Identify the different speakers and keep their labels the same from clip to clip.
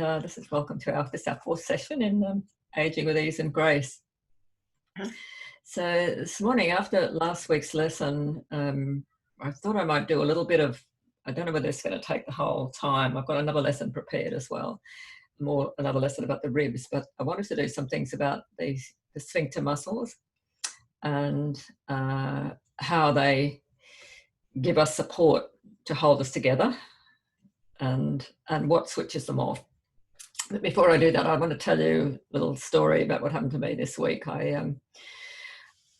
Speaker 1: this is welcome to this our fourth session in Aging with Ease and Grace. So this morning, after last week's lesson, I thought I might do a little bit of, I don't know whether it's going to take the whole time. I've got another lesson prepared as well, another lesson about the ribs, but I wanted to do some things about the sphincter muscles and how they give us support to hold us together and what switches them off. But before I do that, I want to tell you a little story about what happened to me this week. I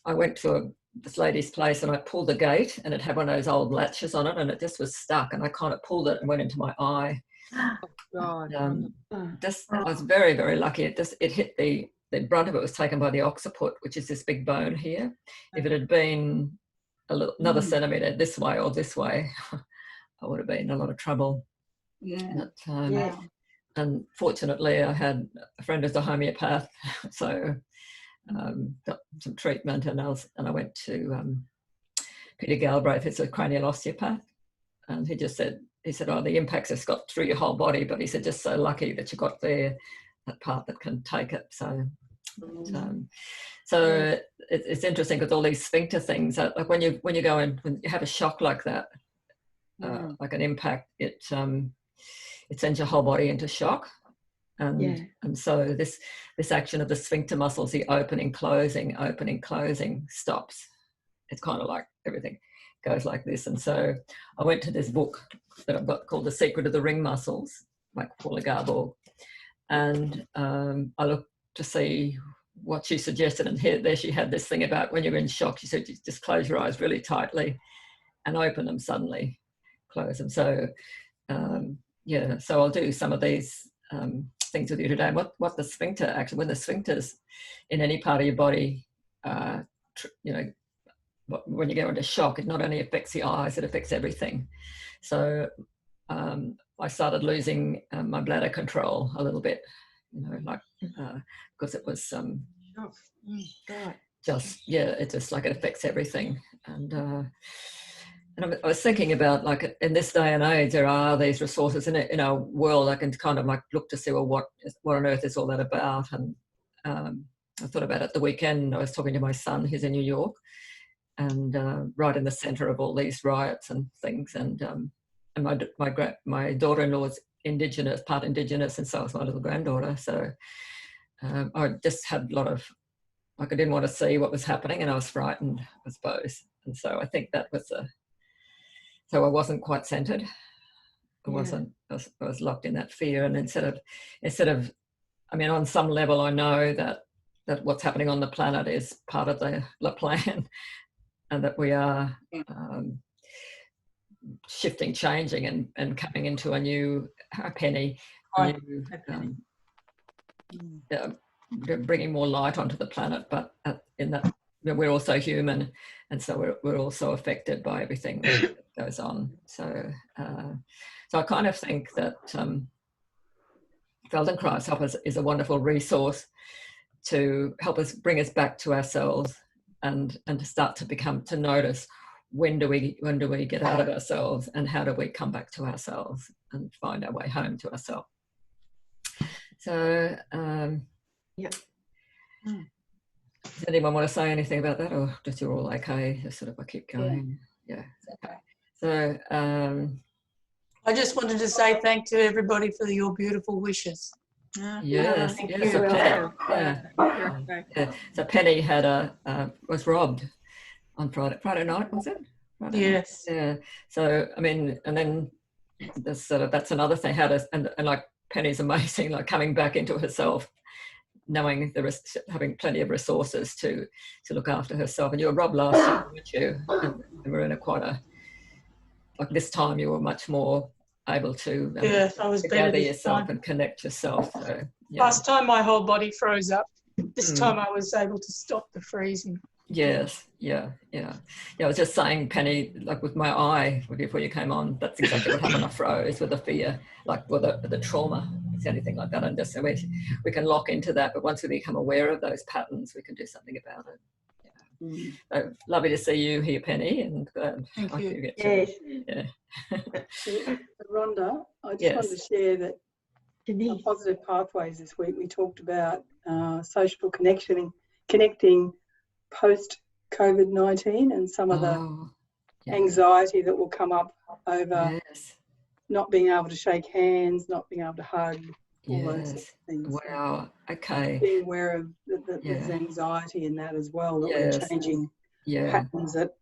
Speaker 1: went to this lady's place and I pulled the gate and it had one of those old latches on it and it just was stuck and I kind of pulled it and went into my eye. Oh, God. I was very, very lucky. It hit the brunt of it was taken by the occiput, which is this big bone here. If it had been another centimetre this way or this way, I would have been in a lot of trouble.
Speaker 2: Yeah.
Speaker 1: But, and fortunately, I had a friend who's a homeopath, so got some treatment, and I went to Peter Galbraith, who's a cranial osteopath, and he said, "Oh, the impacts has got through your whole body," but he said, "Just so lucky that you got there, that part that can take it." So it's interesting because all these sphincter things, like when you go in, when you have a shock like that, like an impact, it sends your whole body into shock, and so this action of the sphincter muscles, the opening, closing, stops. It's kind of like everything goes like this. And so I went to this book that I've got called The Secret of the Ring Muscles by Paula Garborg, and I looked to see what she suggested, and there she had this thing about when you're in shock, she said, just close your eyes really tightly and open them suddenly, close them. So so I'll do some of these things with you today. And what the sphincter, actually, when the sphincters in any part of your body, when you go into shock, it not only affects the eyes, it affects everything. So I started losing my bladder control a little bit, because it was it just like it affects everything. And I was thinking about, like, in this day and age, there are these resources in our world. I can kind of like look to see, well, what on earth is all that about? And I thought about it the weekend. I was talking to my son, who's in New York, and right in the centre of all these riots and things. And my daughter-in-law is Indigenous, part Indigenous, and so is my little granddaughter. So I just had a lot of, like, I didn't want to see what was happening, and I was frightened, I suppose. And so I think that was so I wasn't quite centered. I was locked in that fear. And instead of, I mean, on some level, I know that what's happening on the planet is part of the plan, and that we are shifting, changing, and coming into a new Penny, bringing more light onto the planet. But in that, we're also human, and so we're also affected by everything that goes on. So I kind of think that Feldenkrais is a wonderful resource to help us bring us back to ourselves, and to start to notice when do we get out of ourselves, and how do we come back to ourselves and find our way home to ourselves. So does anyone want to say anything about that, or just you're all okay? Just sort of, I keep going. Yeah. Okay. So
Speaker 3: I just wanted to say thank to everybody for your beautiful wishes.
Speaker 1: Yes. So Penny was robbed on Friday night, was it?
Speaker 3: Yes.
Speaker 1: Yeah. So I mean, and then that's another thing. And like Penny's amazing, like coming back into herself, knowing having plenty of resources to look after herself. And you were robbed last year, weren't you? And we were in like this time you were much more able to
Speaker 3: I was
Speaker 1: gather yourself and connect yourself. So,
Speaker 3: last time my whole body froze up. This time I was able to stop the freezing.
Speaker 1: Yes, yeah. I was just saying, Penny, like with my eye before you came on, that's exactly what happened. I froze with the fear, like with the trauma, it's anything like that. And just we can lock into that, but once we become aware of those patterns, we can do something about it. So lovely to see you here, Penny, and
Speaker 3: thank you.
Speaker 2: Yes. Rhonda, I just wanted to share that Our positive pathways this week, we talked about social connecting post-COVID-19 and some of the anxiety that will come up over not being able to shake hands, not being able to hug, all those sorts of things.
Speaker 1: Wow. Okay.
Speaker 2: Being aware of that there's anxiety in that as well, that we're changing patterns that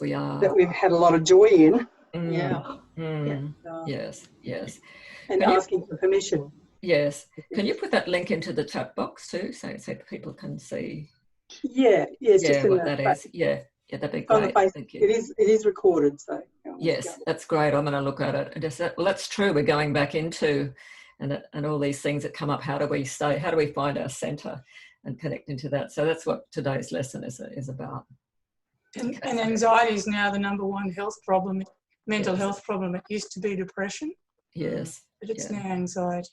Speaker 1: we are.
Speaker 2: That we've had a lot of joy in.
Speaker 1: Yes.
Speaker 2: And asking for permission.
Speaker 1: Yes. Can you put that link into the chat box too, so people can see?
Speaker 2: It's just in
Speaker 1: what that is. Yeah, that'd be great. Thank you.
Speaker 2: It is recorded, so.
Speaker 1: Yes, that's great. I'm going to look at it. And just, well, that's true. We're going back into and all these things that come up. How do we find our centre and connect into that? So that's what today's lesson is about.
Speaker 3: And anxiety is now the #1 health problem, mental health problem. It used to be depression.
Speaker 1: Yes.
Speaker 3: But it's now anxiety.